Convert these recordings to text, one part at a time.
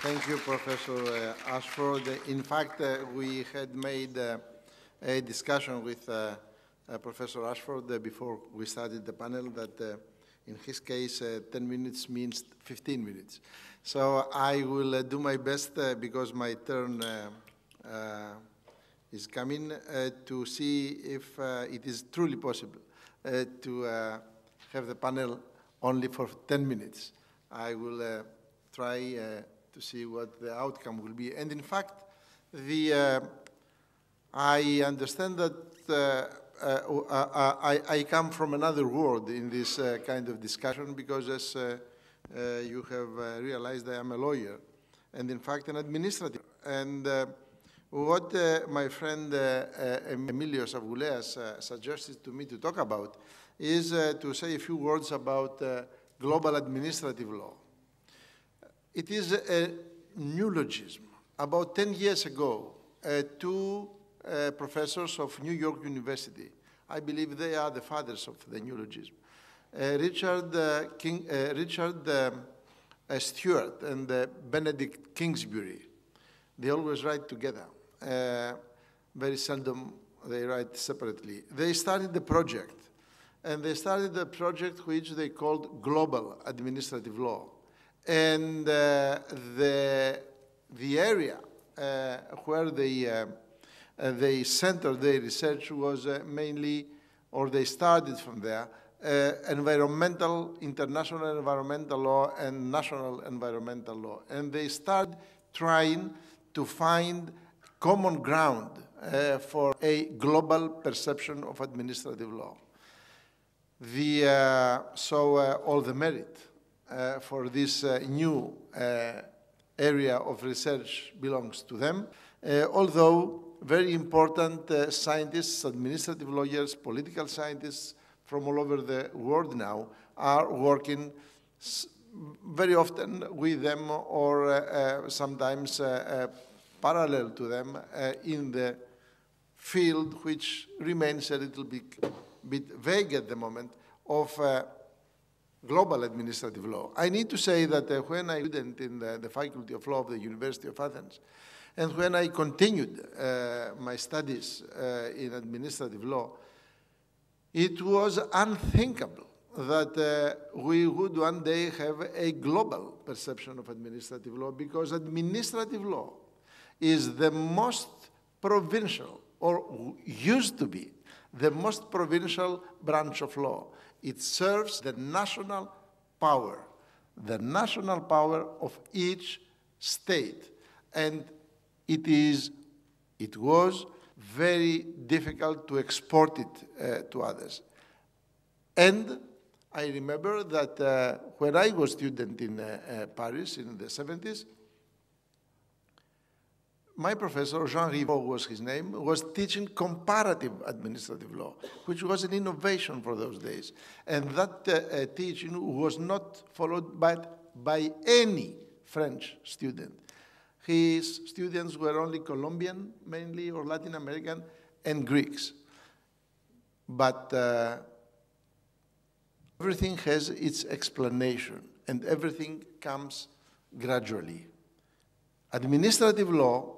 Thank you, Professor Ashford. In fact, we had made a discussion with Professor Ashford before we started the panel that in his case, 10 minutes means 15 minutes. So I will do my best because my turn is coming to see if it is truly possible to have the panel only for 10 minutes. I will try to see what the outcome will be. And in fact, I understand that I come from another world in this kind of discussion because as you have realized, I am a lawyer and in fact an administrative. And what my friend Emilio Savouleas suggested to me to talk about is to say a few words about global administrative law. It is a neologism. About 10 years ago, two professors of New York University, I believe they are the fathers of the neologism, Richard Stewart and Benedict Kingsbury. They always write together. Very seldom they write separately. They started the project, and they started a project which they called Global Administrative Law. And the area where they centered their research was mainly, or they started from there, international environmental law and national environmental law. And they started trying to find common ground for a global perception of administrative law. All the merit for this new area of research belongs to them, although very important scientists, administrative lawyers, political scientists from all over the world now are working very often with them or sometimes parallel to them in the field which remains a little bit vague at the moment of global administrative law. I need to say that when I was a student in the Faculty of Law of the University of Athens, and when I continued my studies in administrative law, it was unthinkable that we would one day have a global perception of administrative law, because administrative law is the most provincial, or used to be, the most provincial branch of law. It serves the national power of each state. And it was very difficult to export it to others. And I remember that when I was a student in Paris in the 70s, my professor, Jean Rivaux was his name, was teaching comparative administrative law, which was an innovation for those days. And that teaching was not followed by any French student. His students were only Colombian, mainly, or Latin American, and Greeks. But everything has its explanation, and everything comes gradually. Administrative law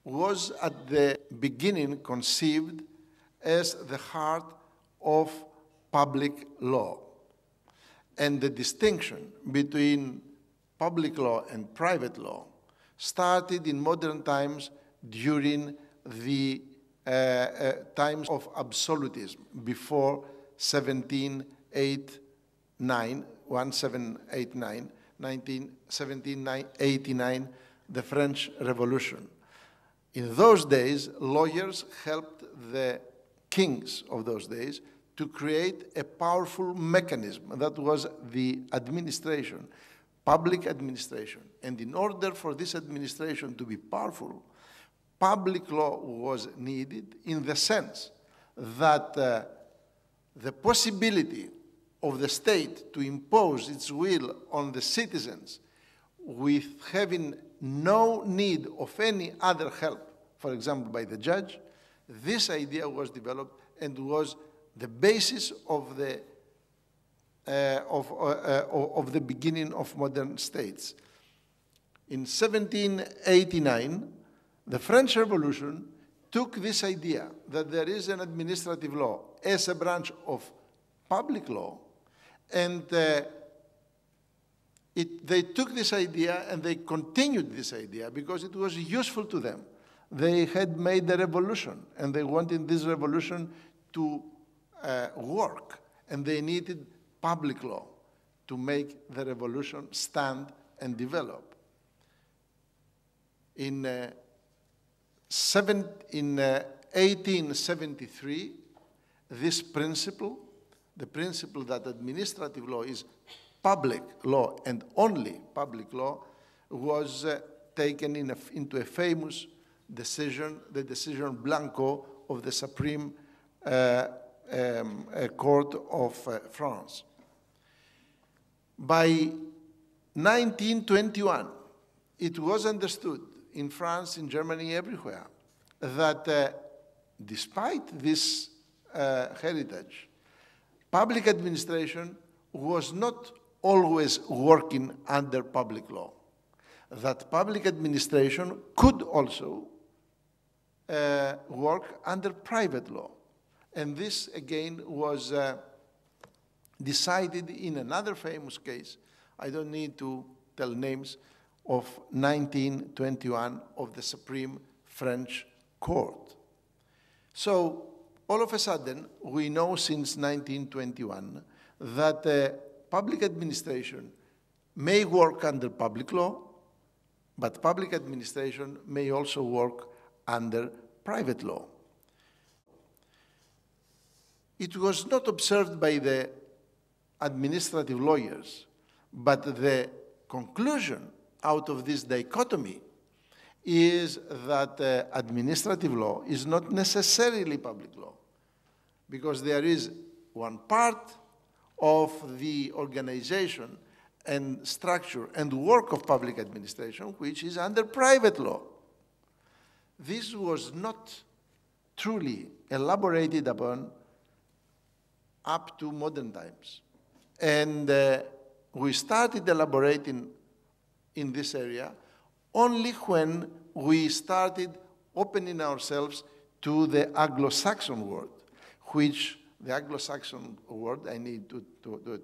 was at the beginning conceived as the heart of public law. And the distinction between public law and private law started in modern times during the times of absolutism, before 1789, the French Revolution. In those days, lawyers helped the kings of those days to create a powerful mechanism that was the administration, public administration. And in order for this administration to be powerful, public law was needed, in the sense that the possibility of the state to impose its will on the citizens with having no need of any other help, for example, by the judge, this idea was developed and was the basis of the beginning of modern states. In 1789, the French Revolution took this idea that there is an administrative law as a branch of public law, and they took this idea and they continued this idea because it was useful to them. They had made a revolution, and they wanted this revolution to work, and they needed public law to make the revolution stand and develop. In 1873, this principle, the principle that administrative law is public law and only public law, was taken into a famous decision, the decision Blanco of the Supreme Court of France. By 1921, it was understood in France, in Germany, everywhere, that despite this heritage, public administration was not always working under public law. That public administration could also work under private law. And this, again, was decided in another famous case. I don't need to tell names, of 1921 of the Supreme French Court. So all of a sudden, we know since 1921 that public administration may work under public law, but public administration may also work under private law. It was not observed by the administrative lawyers, but the conclusion out of this dichotomy is that administrative law is not necessarily public law, because there is one part of the organization and structure and work of public administration which is under private law. This was not truly elaborated upon up to modern times. And we started elaborating in this area only when we started opening ourselves to the Anglo-Saxon world, which the Anglo-Saxon world, I need to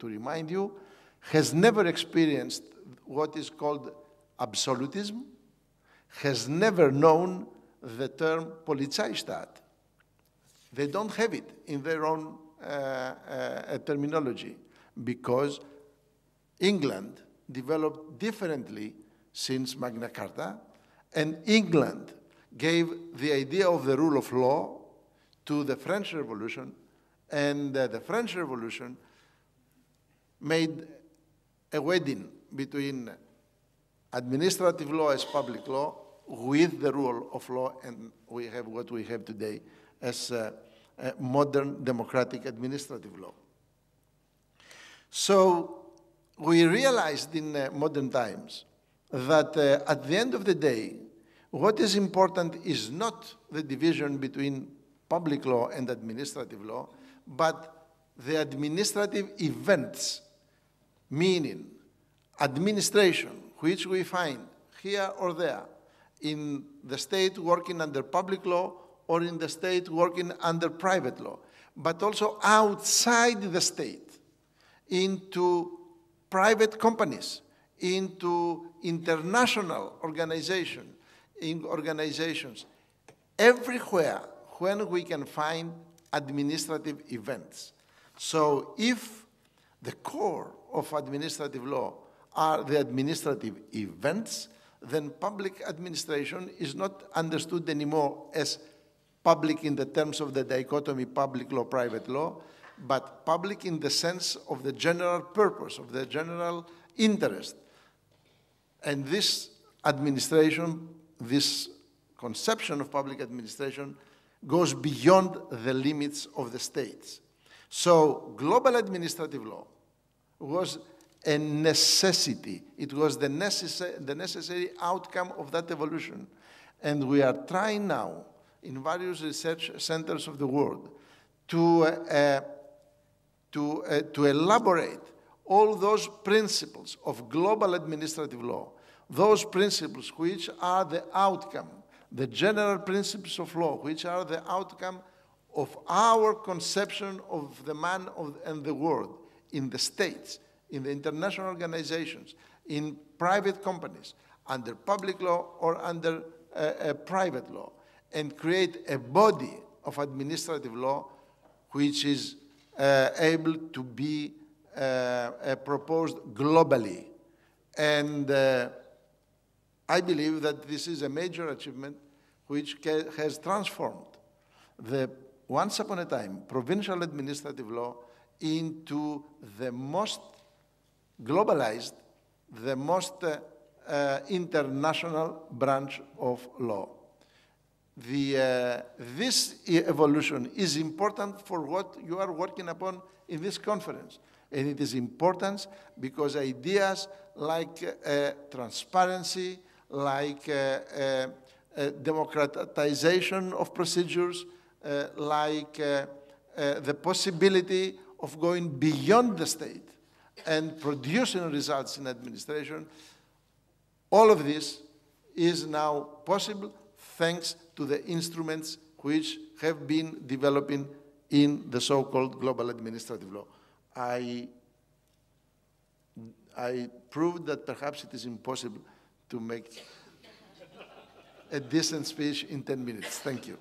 remind you, has never experienced what is called absolutism, has never known the term Polizeistaat. They don't have it in their own terminology, because England developed differently since Magna Carta, and England gave the idea of the rule of law to the French Revolution, and the French Revolution made a wedding between administrative law as public law with the rule of law, and we have what we have today as modern democratic administrative law. So we realized in modern times that at the end of the day, what is important is not the division between public law and administrative law, but the administrative events, meaning administration, which we find here or there in the state working under public law or in the state working under private law, but also outside the state, into private companies, into international organizations, everywhere when we can find administrative events. So if the core of administrative law are the administrative events, then public administration is not understood anymore as public in the terms of the dichotomy public law, private law, but public in the sense of the general purpose, of the general interest. And this administration, this conception of public administration, goes beyond the limits of the states. So global administrative law was a necessity. It was the necessary outcome of that evolution. And we are trying now in various research centers of the world to elaborate all those principles of global administrative law, those principles which are the outcome, the general principles of law, which are the outcome of our conception of the man and the world in the states, in the international organizations, in private companies, under public law or under private law, and create a body of administrative law which is able to be proposed globally. And I believe that this is a major achievement which has transformed the, once upon a time, provincial administrative law into the most globalized, the most international branch of law. This evolution is important for what you are working upon in this conference. And it is important because ideas like transparency, like democratization of procedures, like the possibility of going beyond the state and producing results in administration, all of this is now possible thanks to the instruments which have been developing in the so-called global administrative law. I proved that perhaps it is impossible to make a decent speech in 10 minutes. Thank you.